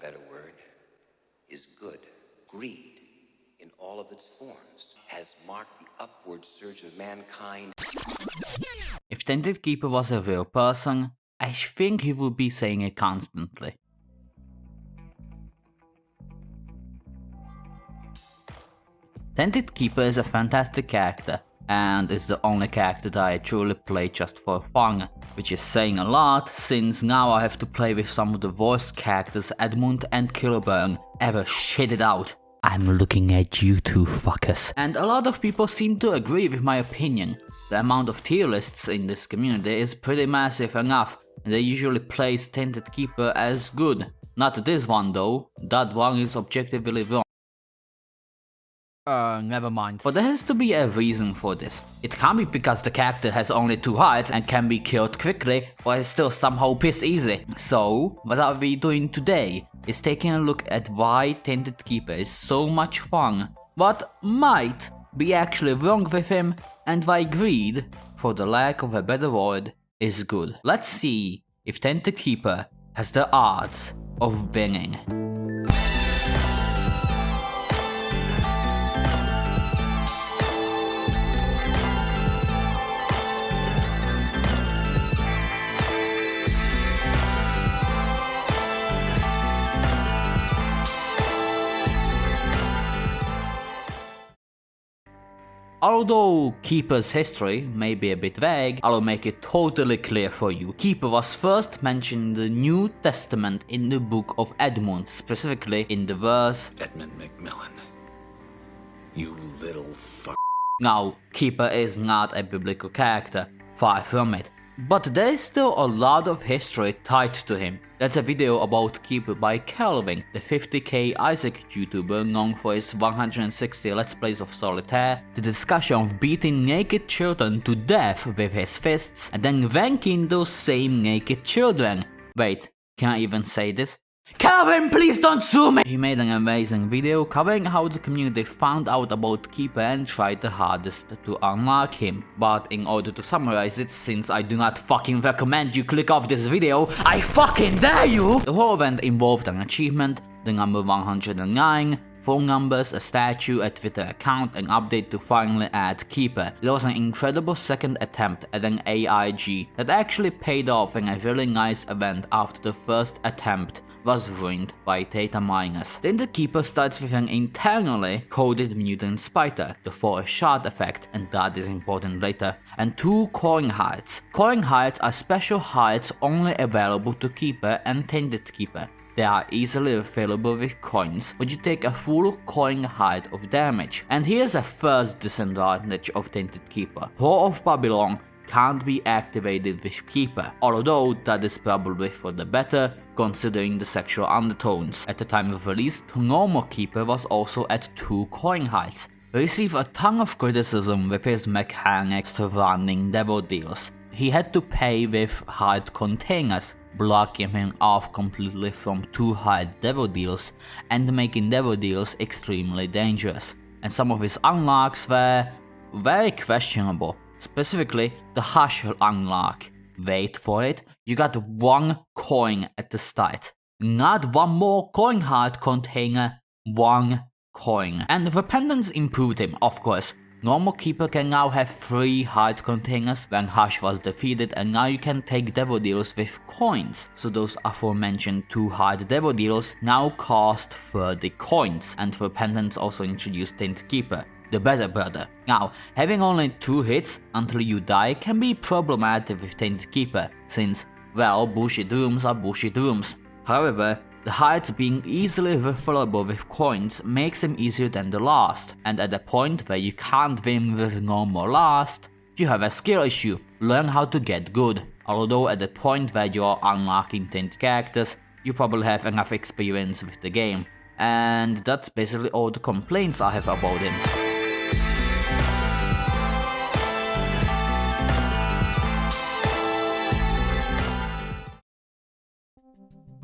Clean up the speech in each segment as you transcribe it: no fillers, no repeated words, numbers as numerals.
better word, is good. Greed, in all of its forms, has marked the upward surge of mankind. If Tainted Keeper was a real person, I think he would be saying it constantly. Tainted Keeper is a fantastic character, and is the only character that I truly play just for fun, which is saying a lot since now I have to play with some of the worst characters Edmund and Kilburn ever shitted out. I'm looking at you two fuckers. And a lot of people seem to agree with my opinion. The amount of tier lists in this community is pretty massive enough, and they usually place Tainted Keeper as good. Not this one though, that one is objectively wrong. Never mind. But there has to be a reason for this. It can't be because the character has only 2 hearts and can be killed quickly, but is still somehow piss easy. So, what are we doing today is taking a look at why Tainted Keeper is so much fun, what might be actually wrong with him, and why greed, for the lack of a better word, is good. Let's see if Tainted Keeper has the odds of winning. Although Keeper's history may be a bit vague, I'll make it totally clear for you. Keeper was first mentioned in the New Testament in the book of Edmund, specifically in the verse Edmund McMillan, you little fuck. Now, Keeper is not a biblical character, far from it, but there is still a lot of history tied to him. That's a video about Keeper by Kelvin, the 50k Isaac YouTuber known for his 160 Let's Plays of Solitaire, the discussion of beating naked children to death with his fists and then ranking those same naked children. Wait, can I even say this? Kelvin, please don't sue me! He made an amazing video covering how the community found out about Keeper and tried the hardest to unlock him. But in order to summarize it, since I do not fucking recommend you click off this video, I fucking dare you! The whole event involved an achievement, the number 109, phone numbers, a statue, a Twitter account, an update to finally add Keeper. It was an incredible second attempt at an AIG that actually paid off in a really nice event after the first attempt was ruined by data miners. Then the Keeper starts with an internally coded mutant spider, the forest shard effect, and that is important later, and 2 coin heights. Coin heights are special heights only available to Keeper and Tainted Keeper. They are easily available with coins, but you take a full coin height of damage. And here's a first disadvantage of Tainted Keeper. Whore of Babylon can't be activated with Keeper, although that is probably for the better considering the sexual undertones. At the time of release, normal Keeper was also at 2 coin heights. He received a ton of criticism with his mechanics to running devil deals. He had to pay with hard containers, blocking him off completely from 2 hard devil deals and making devil deals extremely dangerous. And some of his unlocks were very questionable. Specifically, the Hush unlock. Wait for it, you got 1 coin at the start. Not 1 more coin heart container, 1 coin. And Repentance improved him, of course. Normal Keeper can now have 3 heart containers when Hush was defeated, and now you can take devil deals with coins. So those aforementioned 2 hard devil deals now cost 30 coins, and Repentance also introduced Tainted Keeper, the better brother. Now, having only 2 hits until you die can be problematic with Tainted Keeper, since, well, bullshit rooms are bullshit rooms. However, the heights being easily refillable with coins makes him easier than the last, and at the point where you can't win with normal last, you have a skill issue. Learn how to get good. Although at the point where you're unlocking Tainted characters, you probably have enough experience with the game. And that's basically all the complaints I have about him.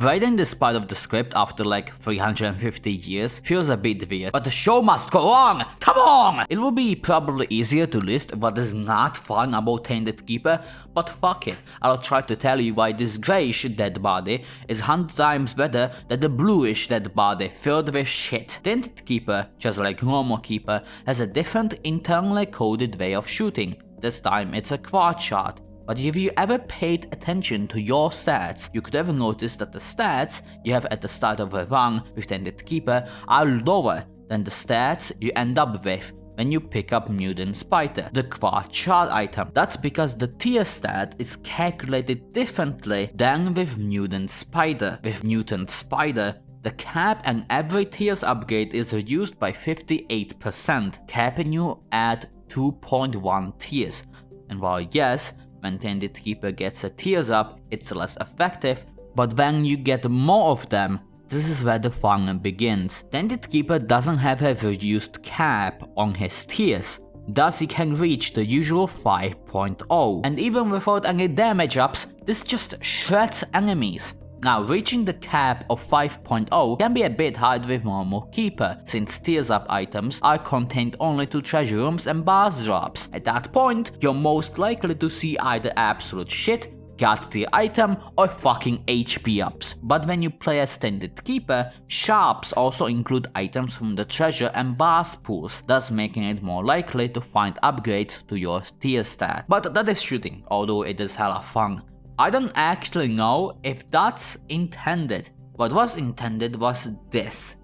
Writing this part of the script after like 350 years feels a bit weird, but the show must go on! Come on! It would be probably easier to list what is not fun about Tainted Keeper, but fuck it, I'll try to tell you why this greyish dead body is 100 times better than the bluish dead body filled with shit. Tainted Keeper, just like normal Keeper, has a different internally coded way of shooting. This time it's a quad shot. But if you ever paid attention to your stats, you could have noticed that the stats you have at the start of a run with Tainted Keeper are lower than the stats you end up with when you pick up Mutant Spider, the quad shot item. That's because the tier stat is calculated differently than with Mutant Spider. With Mutant Spider, the cap and every tier's upgrade is reduced by 58%, capping you at 2.1 tiers. And while yes, when Tainted Keeper gets a tiers up, it's less effective, but when you get more of them, this is where the fun begins. Tainted Keeper doesn't have a reduced cap on his tiers, thus he can reach the usual 5.0, and even without any damage ups, this just shreds enemies. Now, reaching the cap of 5.0 can be a bit hard with normal Keeper, since tiers up items are contained only to treasure rooms and boss drops. At that point, you're most likely to see either absolute shit, god tier item, or fucking HP ups. But when you play as Tainted Keeper, sharps also include items from the treasure and boss pools, thus making it more likely to find upgrades to your tier stat. But that is shooting, although it is hella fun. I don't actually know if that's intended. What was intended was this.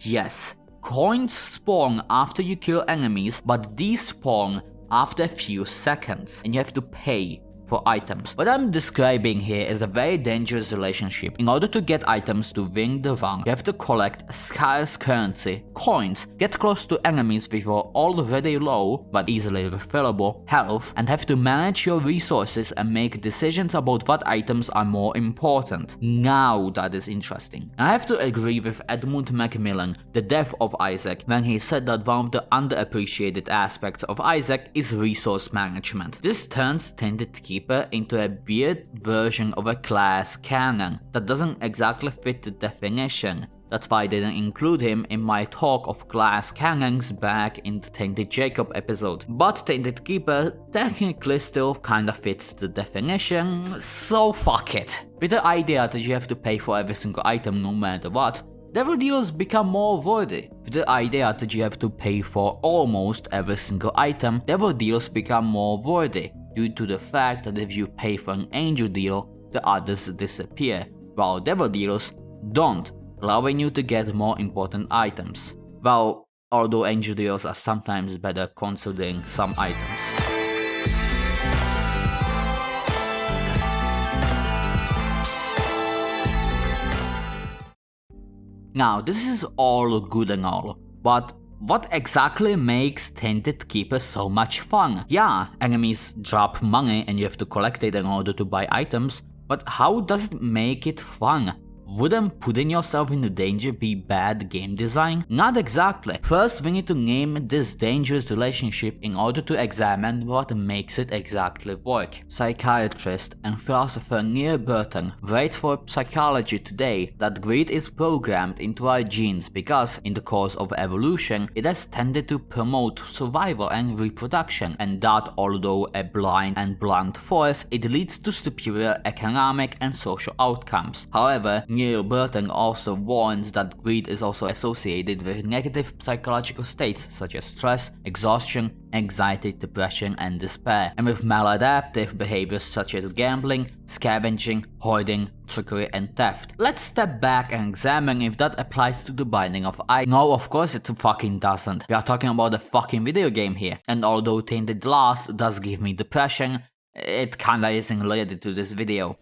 Yes, coins spawn after you kill enemies, but these spawn after a few seconds, and you have to pay for items. What I'm describing here is a very dangerous relationship. In order to get items to win the run, you have to collect scarce currency, coins, get close to enemies with your already low, but easily refillable, health, and have to manage your resources and make decisions about what items are more important. Now that is interesting. I have to agree with Edmund Macmillan, the death of Isaac, when he said that one of the underappreciated aspects of Isaac is resource management. This turns Tainted Keeper into a weird version of a class canon that doesn't exactly fit the definition. That's why I didn't include him in my talk of class canons back in the Tainted Jacob episode. But Tainted Keeper technically still kinda fits the definition, so fuck it. With the idea that you have to pay for every single item no matter what, devil deals become more worthy. With the idea that you have to pay for almost every single item, devil deals become more worthy, due to the fact that if you pay for an angel deal, the others disappear, while devil deals don't, allowing you to get more important items. Well, although angel deals are sometimes better considering some items. Now, this is all good and all, but what exactly makes Tainted Keeper so much fun? Yeah, enemies drop money and you have to collect it in order to buy items, but how does it make it fun? Wouldn't putting yourself into danger be bad game design? Not exactly. First, we need to name this dangerous relationship in order to examine what makes it exactly work. Psychiatrist and philosopher Neil Burton writes for Psychology Today that greed is programmed into our genes because, in the course of evolution, it has tended to promote survival and reproduction, and that although a blind and blunt force, it leads to superior economic and social outcomes. However, Neil Burton also warns that greed is also associated with negative psychological states such as stress, exhaustion, anxiety, depression, and despair, and with maladaptive behaviors such as gambling, scavenging, hoarding, trickery, and theft. Let's step back and examine if that applies to the binding of items. No, of course it fucking doesn't. We are talking about a fucking video game here, and although Tainted Glass does give me depression, it kinda isn't related to this video.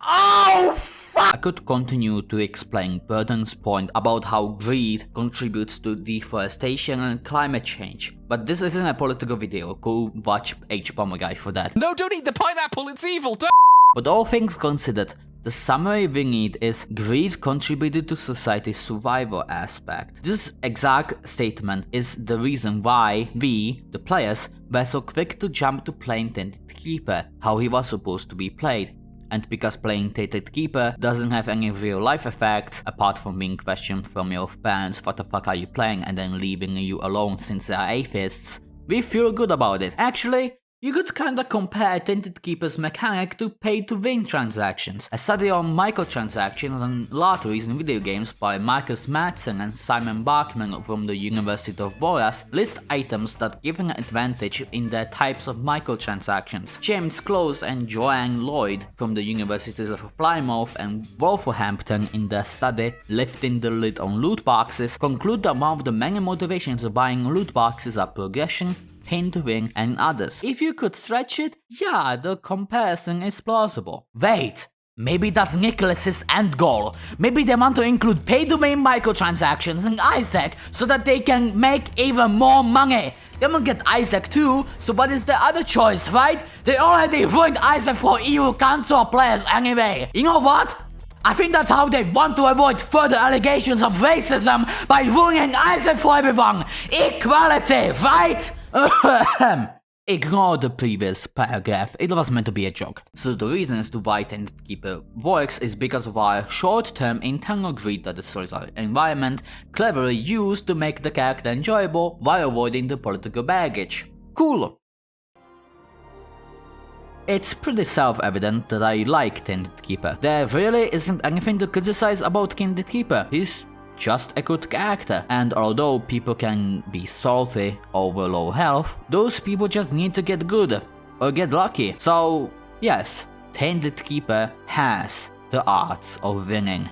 Oh, fuck! I could continue to explain Burton's point about how greed contributes to deforestation and climate change, but this isn't a political video. Go watch H. Bomber Guy for that. No, don't eat the pineapple, it's evil, don't! But all things considered, The summary we need is greed contributed to society's survival aspect. This exact statement is the reason why we, the players, were so quick to jump to playing Tainted Keeper, how he was supposed to be played. And because playing Tainted Keeper doesn't have any real life effects, apart from being questioned from your parents, what the fuck are you playing, and then leaving you alone since they are atheists, we feel good about it. Actually, you could kinda compare Tainted Keeper's mechanic to pay-to-win transactions. A study on microtransactions and lotteries in video games by Marcus Madsen and Simon Bachman from the University of Boras list items that give an advantage in their types of microtransactions. James Close and Joanne Lloyd from the Universities of Plymouth and Wolverhampton in their study Lifting the Lid on Loot Boxes conclude that one of the many motivations of buying loot boxes are progression, pin to win, and others. If you could stretch it, yeah, the comparison is plausible. Wait, maybe that's Nicholas's end goal. Maybe they want to include pay-to-win microtransactions in Isaac so that they can make even more money. They won't get Isaac too, so what is the other choice, right? They already ruined Isaac for EU console players anyway. You know what? I think that's how they want to avoid further allegations of racism by ruining Isaac for everyone. Equality, right? Ignore the previous paragraph, it was meant to be a joke. So the reason as to why Tainted Keeper works is because of our short-term internal greed that destroys our environment, cleverly used to make the character enjoyable while avoiding the political baggage. Cool. It's pretty self-evident that I like Tainted Keeper. There really isn't anything to criticize about Tainted Keeper. He's just a good character, and although people can be salty over low health, those people just need to get good or get lucky. So yes, Tainted Keeper has the arts of winning.